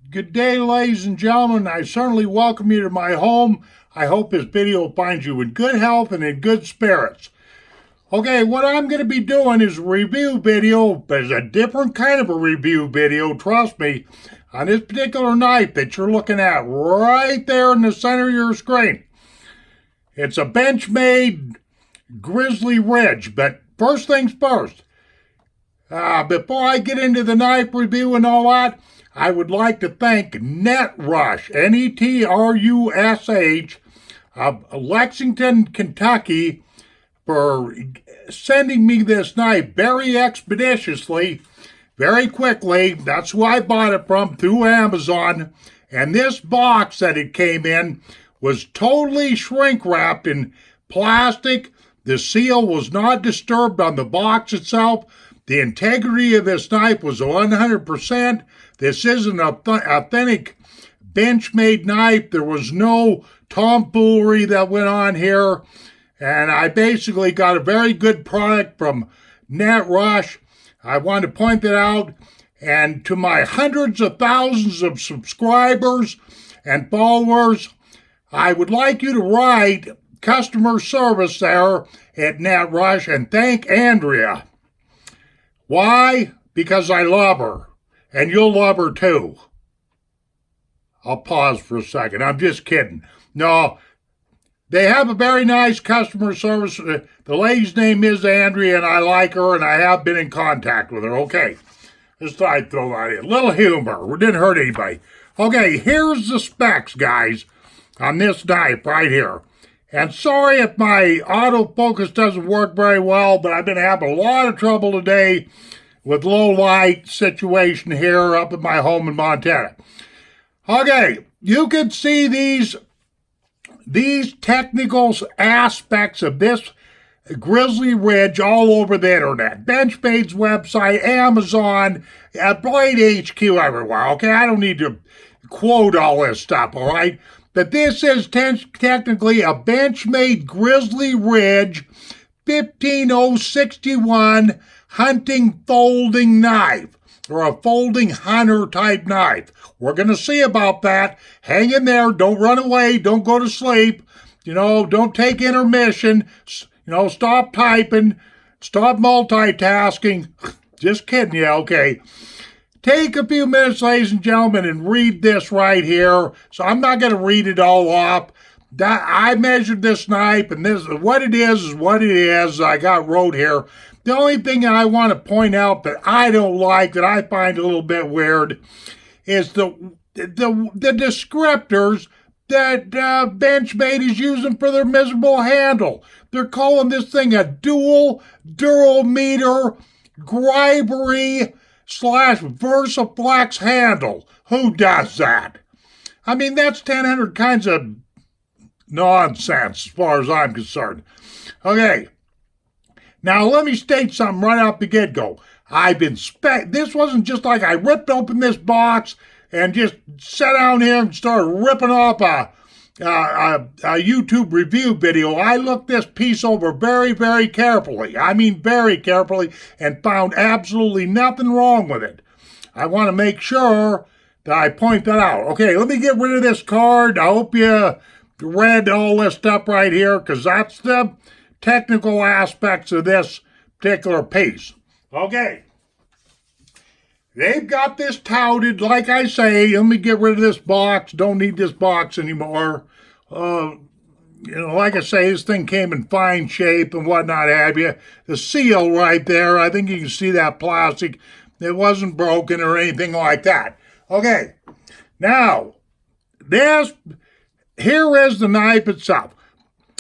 Good day, ladies and gentlemen. I certainly welcome you to my home. I hope this video finds you in good health and in good spirits. Okay, what I'm going to be doing is a review video, but it's a different kind of a review video, trust me, on this particular knife that you're looking at right there in the center of your screen. It's a Benchmade Grizzly Ridge, but first things first. Before I get into the knife review and all that, I would like to thank Netrush, Netrush, of Lexington, Kentucky, for sending me this knife very expeditiously, very quickly. That's who I bought it from, through Amazon. And this box that it came in was totally shrink wrapped in plastic. The seal was not disturbed on the box itself. The integrity of this knife was 100%. This is an authentic Benchmade knife. There was no tomfoolery that went on here. And I basically got a very good product from Netrush. I want to point that out. And to my hundreds of thousands of subscribers and followers, I would like you to write customer service there at Netrush and thank Andrea. Why? Because I love her. And you'll love her too. I'll pause for a second. I'm just kidding. No, they have a very nice customer service. The lady's name is Andrea, and I like her, and I have been in contact with her. Okay, just thought I'd throw that in. A little humor. It didn't hurt anybody. Okay, here's the specs, guys, on this knife right here. And sorry if my autofocus doesn't work very well, but I've been having a lot of trouble today with low light situation here up at my home in Montana. Okay, you can see these technical aspects of this Grizzly Ridge all over the internet. Benchmade's website, Amazon, Blade HQ, everywhere. Okay, I don't need to quote all this stuff, all right? But this is technically a Benchmade Grizzly Ridge 15061 hunting folding knife, or a folding hunter type knife. We're going to see about that. Hang in there. Don't run away. Don't go to sleep. Don't take intermission. Stop typing. Stop multitasking. Just kidding you. Okay. Take a few minutes, ladies and gentlemen, and read this right here. So I'm not going to read it all off. I measured this knife, and this what it is what it is. I got wrote here. The only thing I want to point out that I don't like, that I find a little bit weird, is the descriptors that Benchmade is using for their miserable handle. They're calling this thing a dual durometer Gribery / Versaflex handle. Who does that? I mean, that's 1,000 kinds of nonsense as far as I'm concerned. Okay. Now, let me state something right out the get-go. This wasn't just like I ripped open this box and just sat down here and started ripping off a YouTube review video. I looked this piece over very, very carefully. I mean, very carefully, and found absolutely nothing wrong with it. I want to make sure that I point that out. Okay, let me get rid of this card. I hope you read all this stuff right here, because that's the technical aspects of this particular piece. Okay. They've got this touted, like I say. Let me get rid of this box. Don't need this box anymore. Like I say, this thing came in fine shape and whatnot have you. The seal right there, I think you can see that plastic. It wasn't broken or anything like that. Okay. Now, here is the knife itself.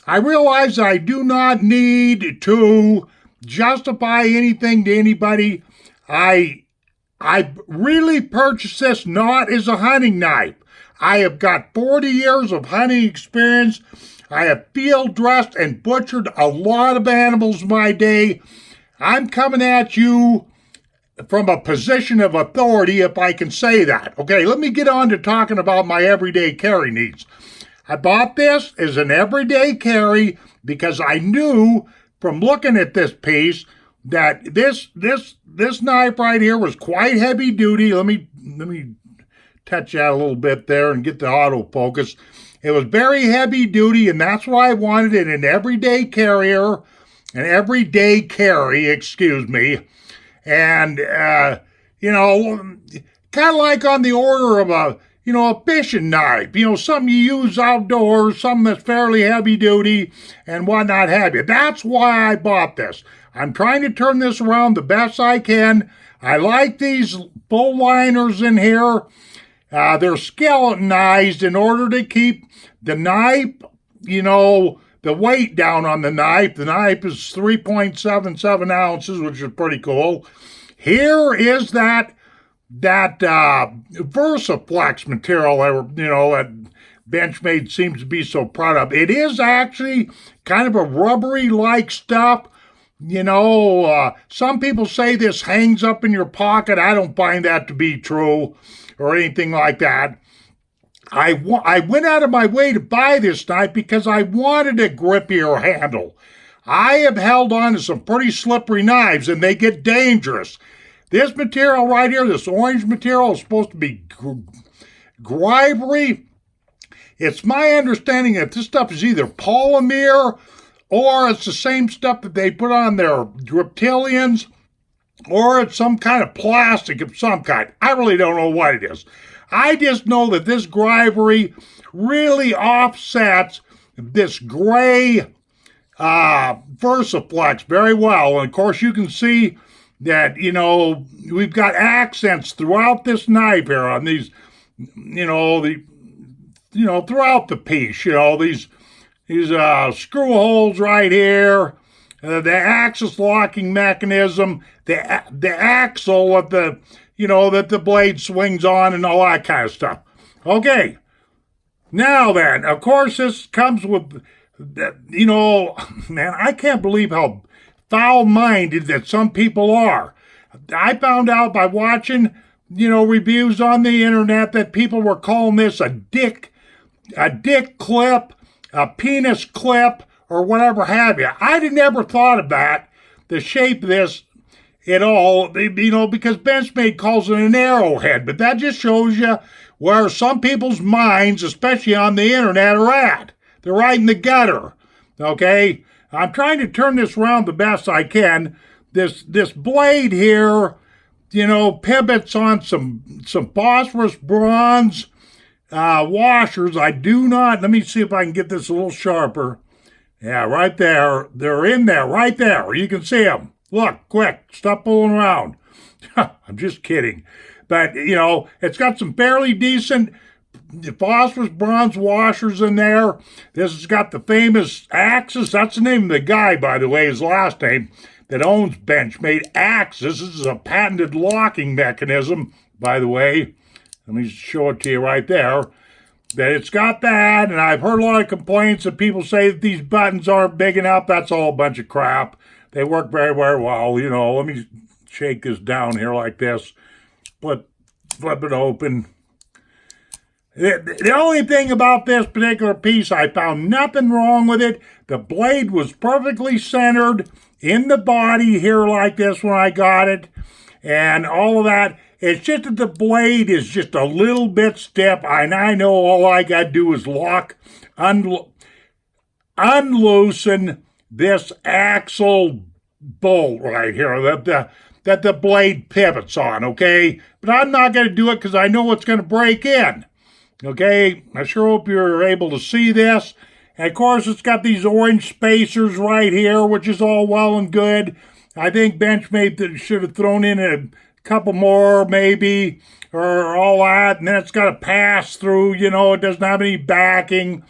I realize I do not need to justify anything to anybody. I really purchased this not as a hunting knife. I have got 40 years of hunting experience. I have field dressed and butchered a lot of animals in my day. I'm coming at you from a position of authority, if I can say that. Okay, let me get on to talking about my everyday carry needs. I bought this as an everyday carry because I knew from looking at this piece that this knife right here was quite heavy duty. Let me touch that a little bit there and get the autofocus. It was very heavy duty, and that's why I wanted it an everyday carry, excuse me. And, kind of like on the order of a fishing knife, something you use outdoors, something that's fairly heavy duty and whatnot have you. That's why I bought this. I'm trying to turn this around the best I can. I like these full liners in here. They're skeletonized in order to keep the knife, the weight down on the knife. The knife is 3.77 ounces, which is pretty cool. Here is that VersaFlex material that Benchmade seems to be so proud of. It is actually kind of a rubbery-like stuff. Some people say this hangs up in your pocket. I don't find that to be true or anything like that. I went out of my way to buy this knife because I wanted a grippier handle. I have held on to some pretty slippery knives, and they get dangerous. This material right here, this orange material, is supposed to be gribery. It's my understanding that this stuff is either polymer or it's the same stuff that they put on their reptilians, or it's some kind of plastic of some kind. I really don't know what it is. I just know that this gribery really offsets this gray VersaFlex very well. And of course you can see that, we've got accents throughout this knife here on these, throughout the piece, these screw holes right here, the axis locking mechanism, the axle of the, that the blade swings on and all that kind of stuff. Okay. Now then, of course, this comes with, man, I can't believe how foul-minded that some people are. I found out by watching, reviews on the internet that people were calling this a dick clip, a penis clip, or whatever have you. I'd never thought of that, the shape of this at all, because Benchmade calls it an arrowhead, but that just shows you where some people's minds, especially on the internet, are at. They're right in the gutter, okay? I'm trying to turn this around the best I can. This blade here, pivots on some phosphorus bronze washers. I do not, let me see if I can get this a little sharper. Yeah, right there. They're in there, right there. You can see them. Look, quick, stop fooling around. I'm just kidding. But, it's got some fairly decent phosphorus bronze washers in there. This has got the famous Axis. That's the name of the guy, by the way, his last name, that owns Benchmade. Axis. This is a patented locking mechanism, by the way. Let me show it to you right there. That it's got that, and I've heard a lot of complaints that people say that these buttons aren't big enough. That's all a bunch of crap. They work very, very well. Let me shake this down here like this. Flip it open. The only thing about this particular piece, I found nothing wrong with it. The blade was perfectly centered in the body here like this when I got it, and all of that. It's just that the blade is just a little bit stiff, and I know all I got to do is unloosen this axle bolt right here that the blade pivots on, okay? But I'm not going to do it because I know it's going to break in, okay? I sure hope you're able to see this. And of course, it's got these orange spacers right here, which is all well and good. I think Benchmade should have thrown in a couple more maybe, or all that, and then it's got a pass through, it doesn't have any backing.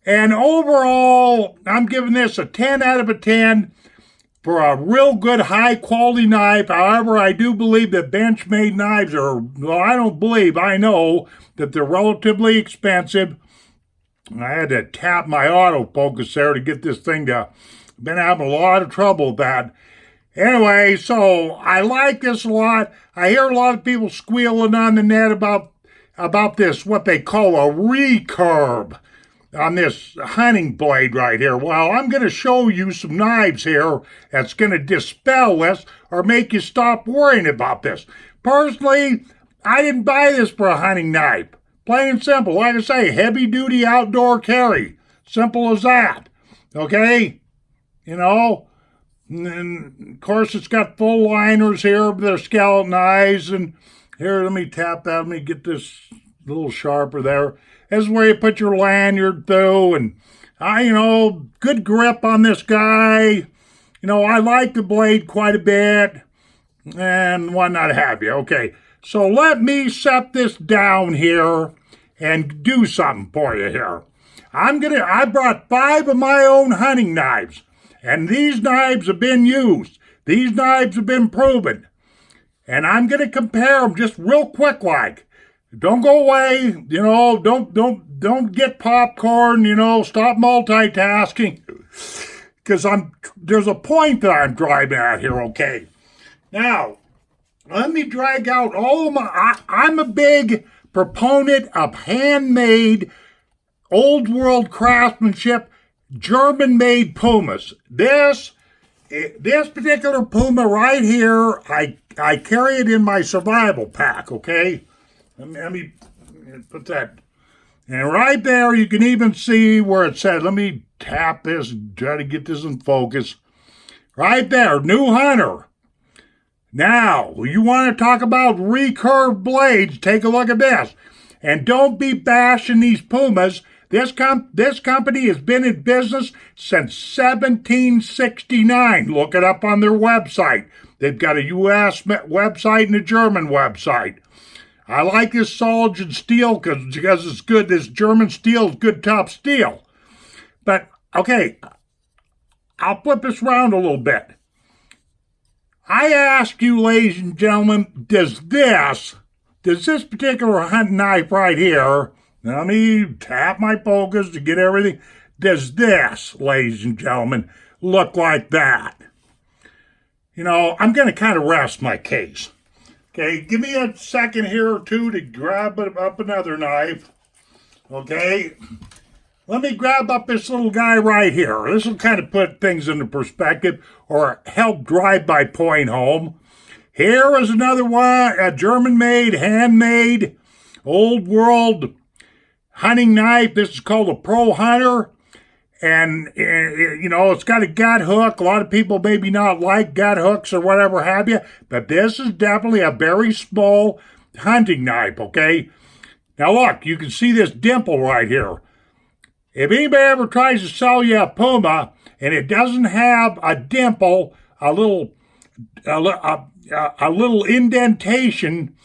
And overall, I'm giving this a 10 out of a 10 for a real good high quality knife. However, I do believe that Benchmade knives are, I know that they're relatively expensive. I had to tap my autofocus there to get this thing to, been having a lot of trouble with that. Anyway, so I like this a lot. I hear a lot of people squealing on the net about this, what they call a recurve on this hunting blade right here. Well, I'm going to show you some knives here that's going to dispel this or make you stop worrying about this. Personally, I didn't buy this for a hunting knife. Plain and simple. Like I say, heavy-duty outdoor carry. Simple as that. Okay? You know? And, of course, it's got full liners here with their skeleton eyes. And here, let me tap that. Let me get this a little sharper there. This is where you put your lanyard through. And, good grip on this guy. I like the blade quite a bit. And why not have you? Okay. So let me set this down here and do something for you here. I brought 5 of my own hunting knives, and these knives have been used. These knives have been proven. And I'm going to compare them just real quick like. Don't go away, don't get popcorn, stop multitasking. Because there's a point that I'm driving at here, okay? Now, let me drag out all of I'm a big proponent of handmade, old world craftsmanship, German-made Pumas. This particular Puma right here, I carry it in my survival pack, okay? Let me put that. And right there, you can even see where it said, let me tap this, try to get this in focus. Right there, New Hunter. Now, you want to talk about Recurve Blades, take a look at this. And don't be bashing these Pumas. This company has been in business since 1769. Look it up on their website. They've got a U.S. website and a German website. I like this solid steel because it's good. This German steel is good tough steel. But, okay, I'll flip this around a little bit. I ask you, ladies and gentlemen, does this particular hunting knife right here, let me tap my focus to get everything, does this, ladies and gentlemen, look like that? I'm going to kind of rest my case. Okay, give me a second here or two to grab up another knife. Okay, let me grab up this little guy right here. This will kind of put things into perspective or help drive my point home. Here is another one, a German-made, handmade, old world hunting knife. This is called a Pro Hunter. And, it's got a gut hook. A lot of people maybe not like gut hooks or whatever have you. But this is definitely a very small hunting knife, okay? Now look, you can see this dimple right here. If anybody ever tries to sell you a Puma and it doesn't have a dimple, a little indentation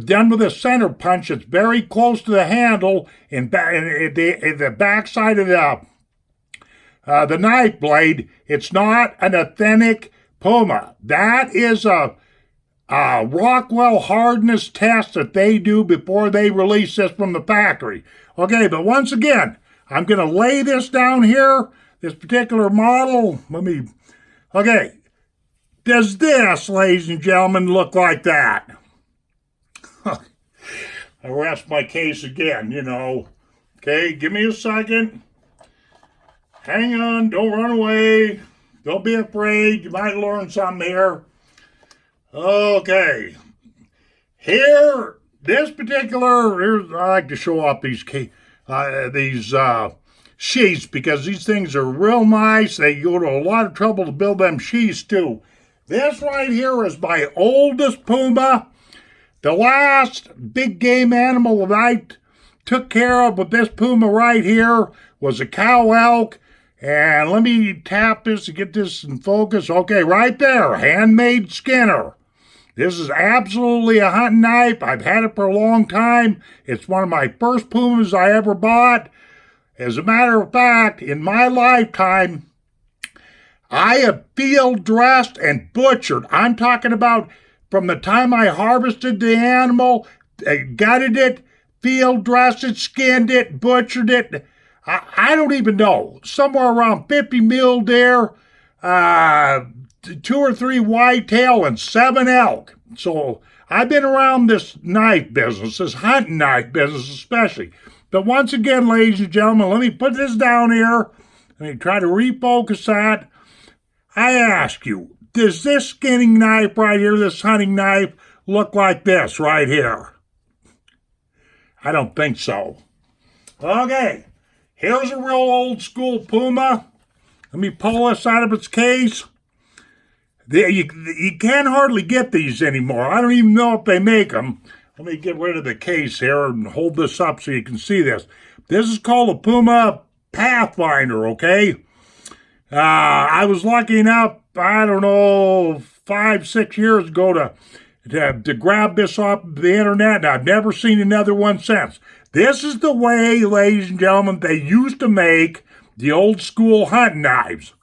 done with a center punch that's very close to the handle and the backside of the knife blade, it's not an authentic Puma. That is a Rockwell hardness test that they do before they release this from the factory. Okay, but once again, I'm going to lay this down here, this particular model. Okay, does this, ladies and gentlemen, look like that? I rest my case again, Okay, give me a second. Hang on, don't run away. Don't be afraid. You might learn something here. Okay. Here, I like to show off these sheaths because these things are real nice. They go to a lot of trouble to build them sheaths too. This right here is my oldest Puma. The last big game animal that I took care of with this Puma right here was a cow elk. And let me tap this to get this in focus. Okay, right there, handmade Skinner. This is absolutely a hunting knife. I've had it for a long time. It's one of my first Pumas I ever bought. As a matter of fact, in my lifetime, I have field dressed and butchered. I'm talking about from the time I harvested the animal, gutted it, field dressed it, skinned it, butchered it. I don't even know. Somewhere around 50 mule deer, 2 or 3 whitetail, and 7 elk. So I've been around this knife business, this hunting knife business especially. But once again, ladies and gentlemen, let me put this down here. Let me try to refocus that. I ask you, does this skinning knife right here, this hunting knife, look like this right here? I don't think so. Okay, here's a real old school Puma. Let me pull this out of its case. You can't hardly get these anymore. I don't even know if they make them. Let me get rid of the case here and hold this up so you can see this. This is called a Puma Pathfinder, okay? I was lucky enough, I don't know, 5-6 years ago to grab this off the internet, and I've never seen another one since. This is the way, ladies and gentlemen, they used to make the old school hunting knives.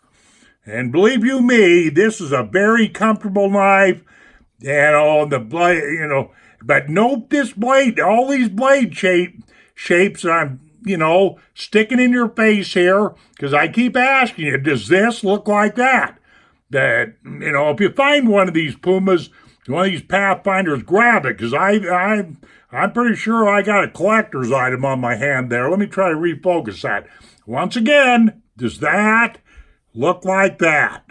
And believe you me, this is a very comfortable knife. The blade, but note this blade, all these blade shapes I'm, sticking in your face here, because I keep asking you, does this look like that? That, if you find one of these Pumas, one of these Pathfinders, grab it, because I'm pretty sure I got a collector's item on my hand there. Let me try to refocus that. Once again, does that look like that?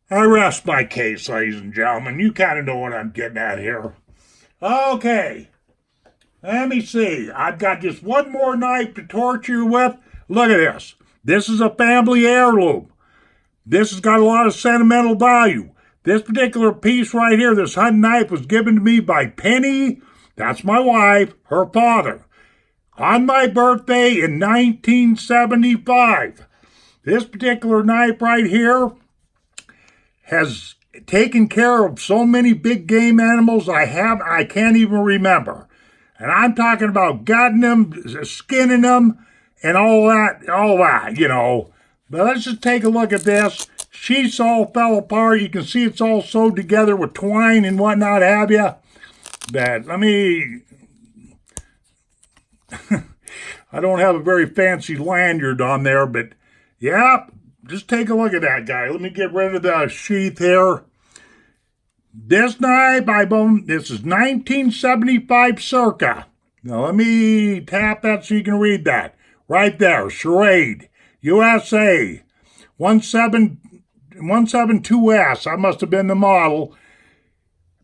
I rest my case, ladies and gentlemen. You kind of know what I'm getting at here. Okay. Let me see. I've got just one more knife to torture you with. Look at this. This is a family heirloom. This has got a lot of sentimental value. This particular piece right here, this hunting knife, was given to me by Penny, that's my wife, her father, on my birthday in 1975. This particular knife right here has taken care of so many big game animals I can't even remember. And I'm talking about gutting them, skinning them, and all that, But let's just take a look at this. Sheets all fell apart. You can see it's all sewed together with twine and whatnot, have you? But let me... I don't have a very fancy lanyard on there, but yeah, just take a look at that guy. Let me get rid of the sheath here. This knife, this is 1975 circa. Now let me tap that so you can read that. Right there, Charade, USA, 172S. I must have been the model.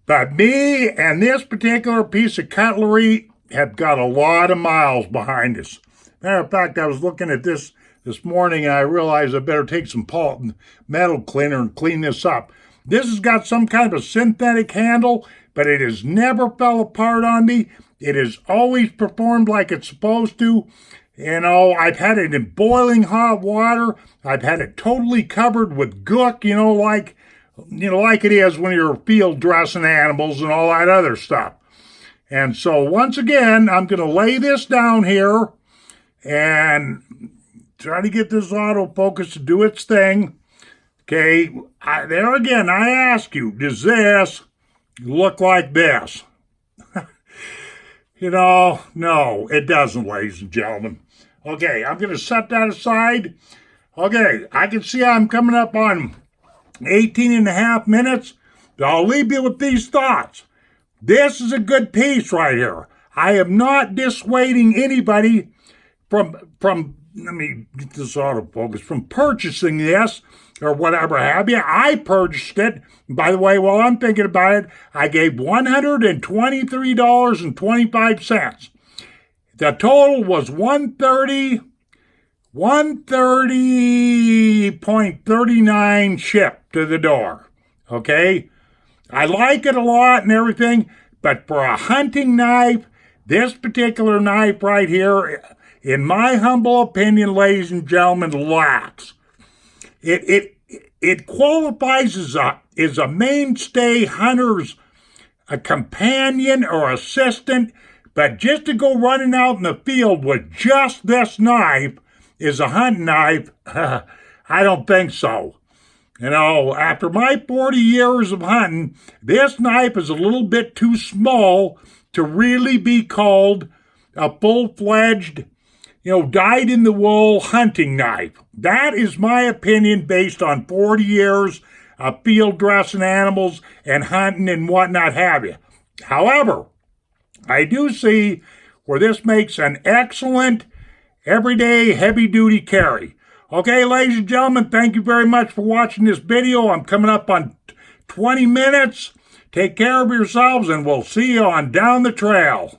But me and this particular piece of cutlery have got a lot of miles behind us. Matter of fact, I was looking at this morning and I realized I better take some metal cleaner and clean this up. This has got some kind of a synthetic handle, but it has never fell apart on me. It has always performed like it's supposed to. I've had it in boiling hot water. I've had it totally covered with gook, like it is when you're field dressing animals and all that other stuff. And so once again, I'm going to lay this down here and try to get this autofocus to do its thing. Okay, there again, I ask you, does this look like this? No, it doesn't, ladies and gentlemen. Okay, I'm going to set that aside. Okay, I can see I'm coming up on 18 and a half minutes. I'll leave you with these thoughts. This is a good piece right here. I am not dissuading anybody from let me get this autofocus, from purchasing this or whatever have you. I purchased it. By the way, while I'm thinking about it, I gave $123.25. The total was $130.39 shipped to the door. Okay? I like it a lot and everything, but for a hunting knife, this particular knife right here, in my humble opinion, ladies and gentlemen, lacks. It qualifies as a mainstay hunter's a companion or assistant, but just to go running out in the field with just this knife is a hunting knife. I don't think so. After my 40 years of hunting, this knife is a little bit too small to really be called a full-fledged, dyed-in-the-wool hunting knife. That is my opinion based on 40 years of field dressing animals and hunting and whatnot have you. However, I do see where this makes an excellent everyday heavy-duty carry. Okay, ladies and gentlemen, thank you very much for watching this video. I'm coming up on 20 minutes. Take care of yourselves, and we'll see you on down the trail.